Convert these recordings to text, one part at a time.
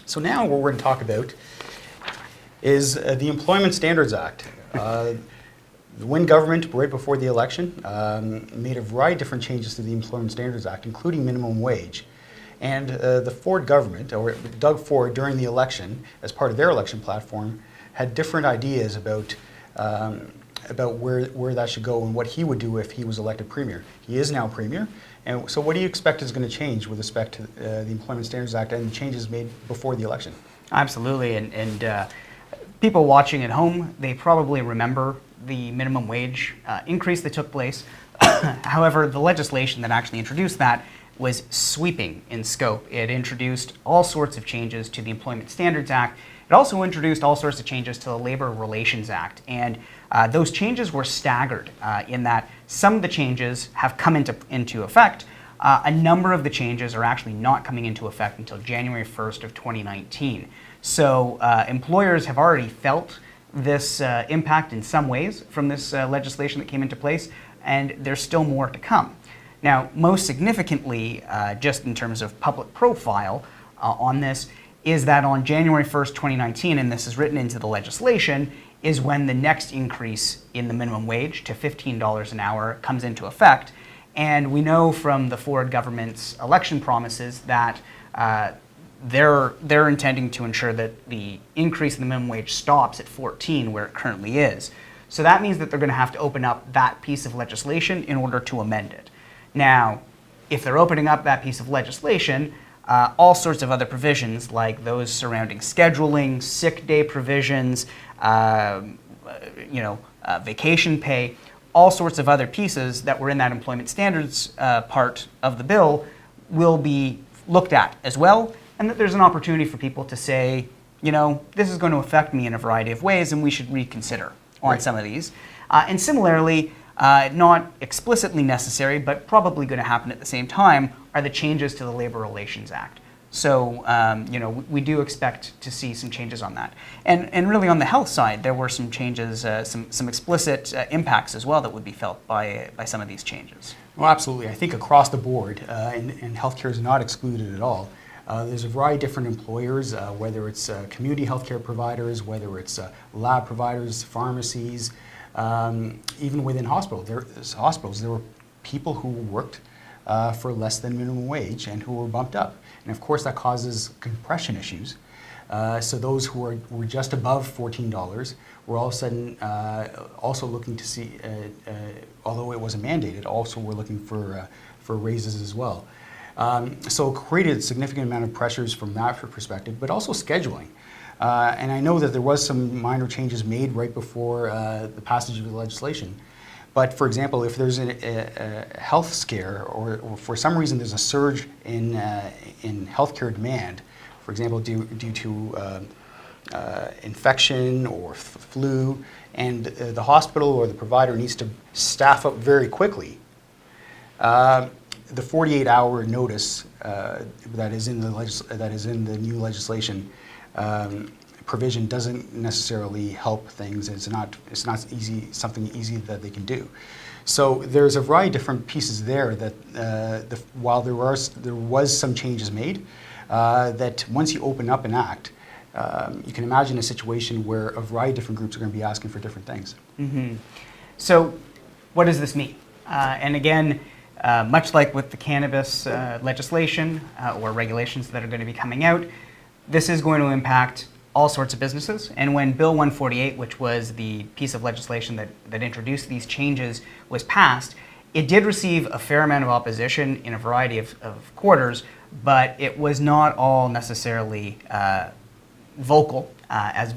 So now what we're going to talk about is the Employment Standards Act. The Wynne government, right before the election, made a variety of different changes to the Employment Standards Act, including minimum wage. And the Ford government, or Doug Ford, during the election, as part of their election platform, had different ideas about where that should go and what he would do if he was elected premier. He is now premier. And so what do you expect is going to change with respect to the Employment Standards Act and the changes made before the election? Absolutely. And people watching at home, they probably remember the minimum wage increase that took place. However, the legislation that actually introduced that was sweeping in scope. It introduced all sorts of changes to the Employment Standards Act. It also introduced all sorts of changes to the Labor Relations Act. And those changes were staggered in that some of the changes have come into effect. A number of the changes are actually not coming into effect until January 1st of 2019. So employers have already felt this impact in some ways from this legislation that came into place, and there's still more to come. Now, most significantly, just in terms of public profile on this, is that on January 1st, 2019, and this is written into the legislation, is when the next increase in the minimum wage to $15 an hour comes into effect. And we know from the Ford government's election promises that they're intending to ensure that the increase in the minimum wage stops at 14, where it currently is. So that means that they're going to have to open up that piece of legislation in order to amend it. Now, if they're opening up that piece of legislation, all sorts of other provisions, like those surrounding scheduling, sick day provisions, vacation pay, all sorts of other pieces that were in that employment standards part of the bill will be looked at as well, and that there's an opportunity for people to say, this is going to affect me in a variety of ways, and we should reconsider on some of these. And similarly, not explicitly necessary, but probably going to happen at the same time, are the changes to the Labor Relations Act. So, we do expect to see some changes on that. And really on the health side, there were some changes, some explicit impacts as well that would be felt by some of these changes. Well, absolutely. I think across the board, and healthcare is not excluded at all. There's a variety of different employers, whether it's community healthcare providers, whether it's lab providers, pharmacies, even within hospitals. There were people who worked for less than minimum wage and who were bumped up. And of course that causes compression issues. So those who were just above $14 were all of a sudden also looking to see, although it wasn't mandated, also were looking for raises as well. So it created a significant amount of pressures from that perspective, but also scheduling. And I know that there was some minor changes made right before the passage of the legislation. But for example, if there's a health scare or for some reason there's a surge in healthcare demand, for example, due to infection or flu, and the hospital or the provider needs to staff up very quickly, the 48-hour notice that is in the new legislation provision doesn't necessarily help things. It's not something easy that they can do. So there's a variety of different pieces there that while there was some changes made, that once you open up an act, you can imagine a situation where a variety of different groups are going to be asking for different things. Mm-hmm. So what does this mean? And again, much like with the cannabis legislation or regulations that are going to be coming out, this is going to impact all sorts of businesses. And when Bill 148, which was the piece of legislation that introduced these changes, was passed, it did receive a fair amount of opposition in a variety of quarters, but it was not all necessarily vocal as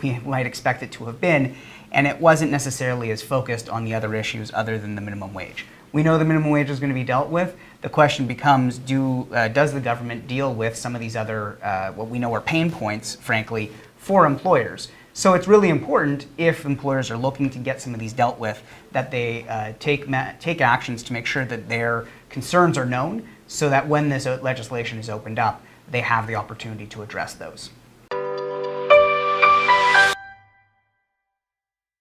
we might expect it to have been, and it wasn't necessarily as focused on the other issues other than the minimum wage. We know the minimum wage is going to be dealt with. The question becomes, does the government deal with some of these other, what we know are pain points, frankly, for employers? So it's really important, if employers are looking to get some of these dealt with, that they take actions to make sure that their concerns are known, so that when this legislation is opened up, they have the opportunity to address those.